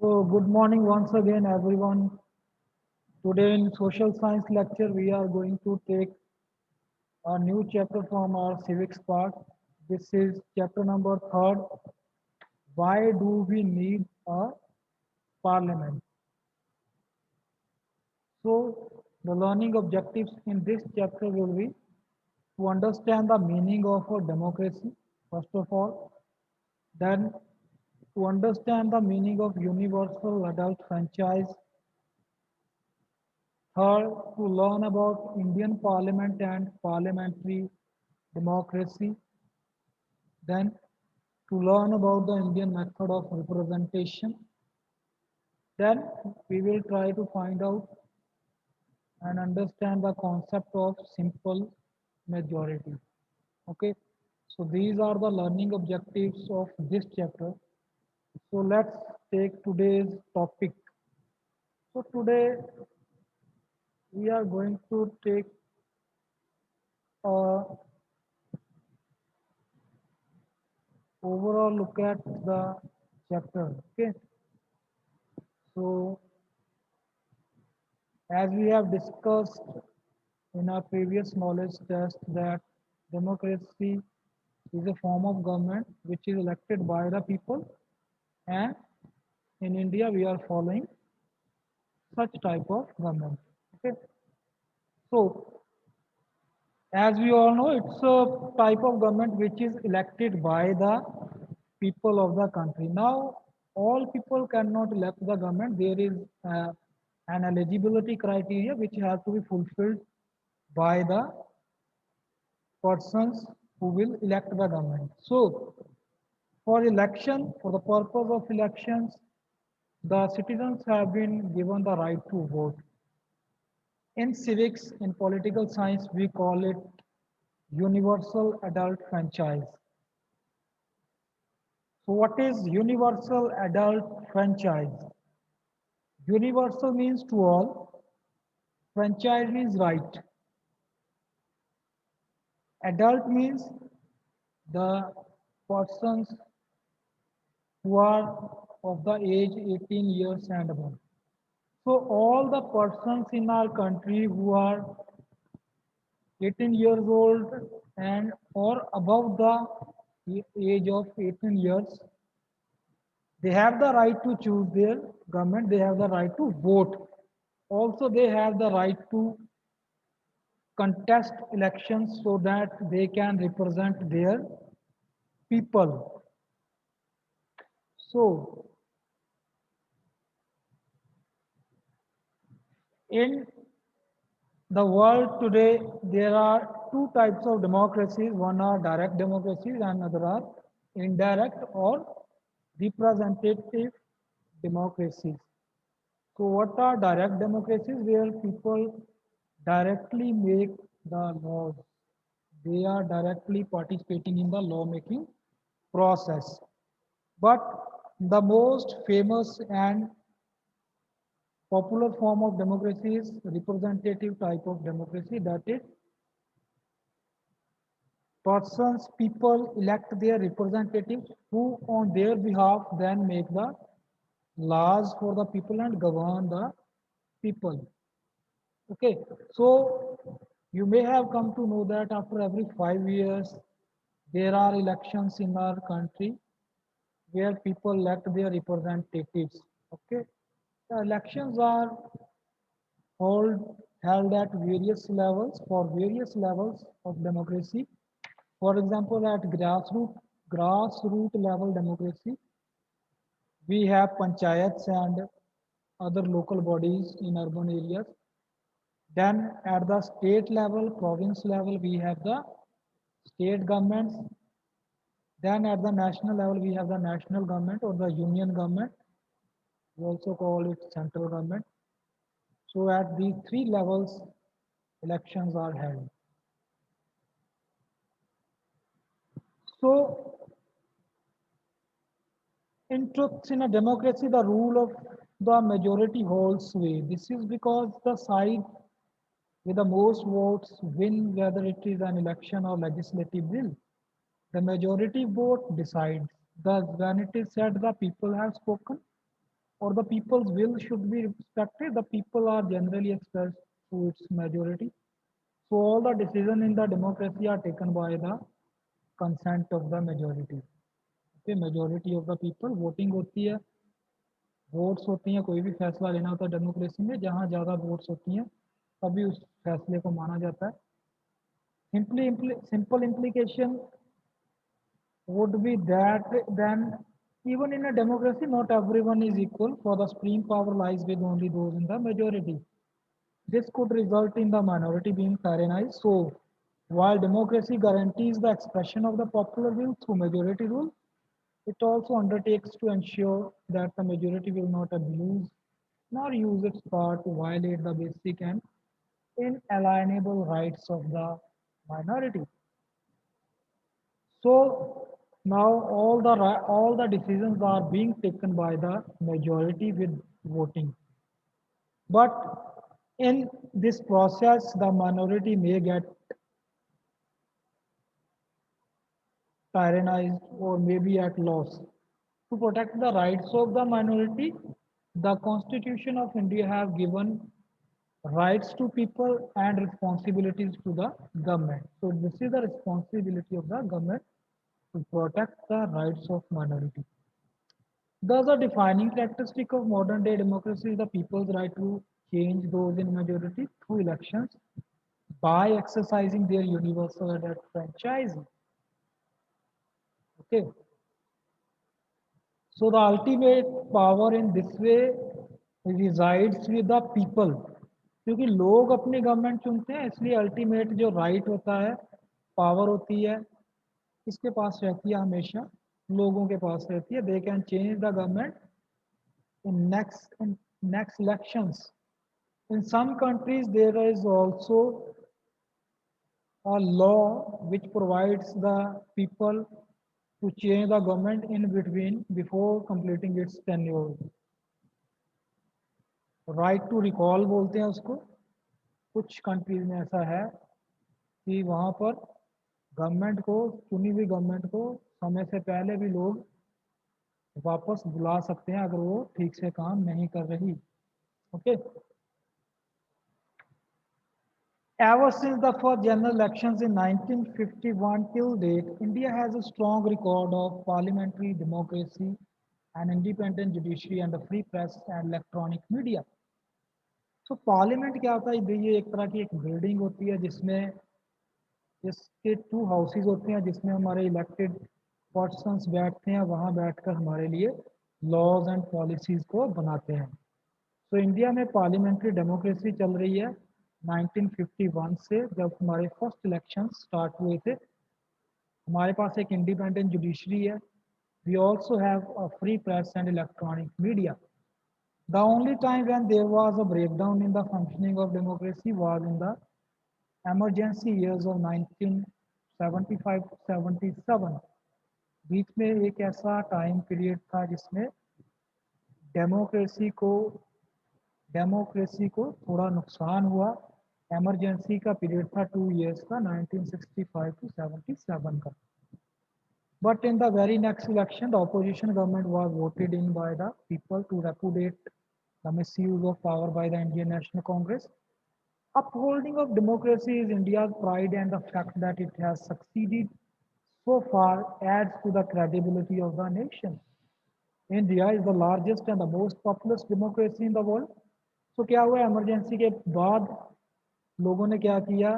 So, good morning once again, everyone. Today in social science lecture, we are going to take a new chapter from our civics part. This is chapter number third. Why do we need a parliament? So, the learning objectives in this chapter will be to understand the meaning of a democracy, first of all, then to understand the meaning of universal adult franchise. Third, to learn about Indian Parliament and parliamentary democracy. Then, to learn about the Indian method of representation. Then, we will try to find out and understand the concept of simple majority. Okay, so these are the learning objectives of this chapter. So, let's take today's topic. So, today we are going to take a overall look at the chapter. Okay, so as we have discussed in our previous knowledge test that democracy is a form of government which is elected by the people, and in India we are following such type of government. Okay, so as we all know, it's a type of government which is elected by the people of the country. Now, all people cannot elect the government. There is an eligibility criteria which has to be fulfilled by the persons who will elect the government. So, for election, for the purpose of elections, the citizens have been given the right to vote. In civics, in political science, we call it universal adult franchise. So, what is universal adult franchise? Universal means to all, franchise means right. Adult means the persons who are of the age 18 years and above. So all the persons in our country who are 18 years old and or above the age of 18 years, they have the right to choose their government, they have the right to vote. Also, they have the right to contest elections so that they can represent their people. So, in the world today, there are two types of democracies. One are direct democracies and other are indirect or representative democracies. So what are direct democracies? Where people directly make the laws. They are directly participating in the lawmaking process. But the most famous and popular form of democracy is representative type of democracy. That is, persons, people elect their representatives who on their behalf then make the laws for the people and govern the people. Okay, so you may have come to know that after every 5 years, there are elections in our country where people elect their representatives. Okay, the elections are held at various levels for various levels of democracy. For example, at grassroots level democracy, we have panchayats and other local bodies in urban areas. Then at the state level, province level, we have the state governments. Then at the national level, we have the national government or the union government. We also call it central government. So at these three levels, elections are held. So in truth, in a democracy, the rule of the majority holds sway. This is because the side with the most votes win whether it is an election or legislative bill. The majority vote decides. Thus, when it is said the people have spoken, or the people's will should be respected, the people are generally expressed through its majority. So all the decisions in the democracy are taken by the consent of the majority. Okay, majority of the people voting होती है, votes होती हैं, कोई भी फैसला लेना होता है डेमोक्रेसी में, जहाँ ज़्यादा वोट्स होती हैं तभी उस फैसले को माना जाता है. Simple implication would be that then even in a democracy not everyone is equal, for the supreme power lies with only those in the majority. This could result in the minority being tyrannized. So while democracy guarantees the expression of the popular will through majority rule, it also undertakes to ensure that the majority will not abuse nor use its power to violate the basic and inalienable rights of the minority. So now all the decisions are being taken by the majority with voting. But in this process, the minority may get tyrannized or may be at loss. To protect the rights of the minority, the Constitution of India have given rights to people and responsibilities to the government. So this is the responsibility of the government to protect the rights of minority. Thus, a defining characteristic of modern day democracy is the people's right to change those in majority through elections by exercising their universal franchise. Okay. So the ultimate power in this way resides with the people. क्योंकि लोग अपनी government चुनते हैं, इसलिए ultimate जो right होता है, power होती है, किसके पास रहती है? हमेशा लोगों के पास रहती है. They can change the government in next elections. In some countries, there is also a law which provides the people to change the government in between before completing its tenure. Right to recall बोलते हैं उसको. कुछ countries में ऐसा है कि वहाँ पर गवर्नमेंट को, चुनी हुई गवर्नमेंट को समय से पहले भी लोग वापस बुला सकते हैं अगर वो ठीक से काम नहीं कर रही. Okay. Ever since the first general elections in 1951 till date, India has a strong record of parliamentary democracy, an independent judiciary, and a free press and electronic media. So parliament क्या होता है? ये एक तरह की एक बिल्डिंग होती है जिसमें जिसके टू हाउसेज होते हैं, जिसमें हमारे इलेक्टेड पर्सन्स बैठते हैं, वहाँ बैठकर हमारे लिए लॉज एंड पॉलिसीज़ को बनाते हैं. तो इंडिया में पार्लियामेंट्री डेमोक्रेसी चल रही है 1951 से, जब हमारे फर्स्ट इलेक्शन स्टार्ट हुए थे. हमारे पास एक इंडिपेंडेंट जुडिशरी है. We also have a free press and electronic media. The only time when there was a breakdown in the functioning of democracy was in the emergency years of 1975 to 77. बीच में एक ऐसा time period था जिसमें democracy को democracy को थोड़ा नुकसान हुआ. एमरजेंसी का पीरियड था 2 years का, 1965 to 77 का. But in the very next election, the opposition government was voted in by the people to repudiate the misuse of power by the Indian National Congress. Upholding of democracy is India's pride, and the fact that it has succeeded so far adds to the credibility of the nation. India is the largest and the most populous democracy in the world. So क्या हुआ? Emergency के बाद लोगों ने क्या किया?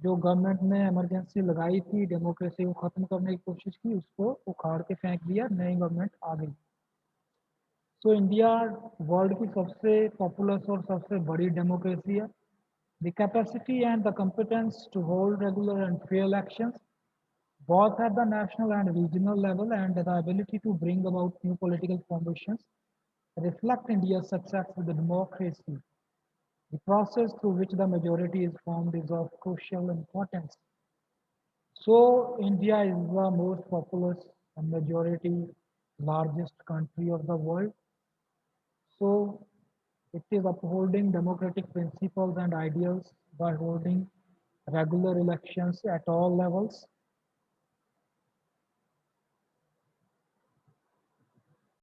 जो government ने इमरजेंसी लगाई थी डेमोक्रेसी को ख़त्म करने की कोशिश की, उसको उखाड़ के फेंक दिया, नई गवर्नमेंट आ गई. सो इंडिया वर्ल्ड की सबसे पॉपुलस और सबसे बड़ी डेमोक्रेसी है. The capacity and the competence to hold regular and fair elections both at the national and regional level, and the ability to bring about new political formations reflect India's success with the democracy. The process through which the majority is formed is of crucial importance. So India is the most populous and majority largest country of the world. So it is upholding democratic principles and ideals by holding regular elections at all levels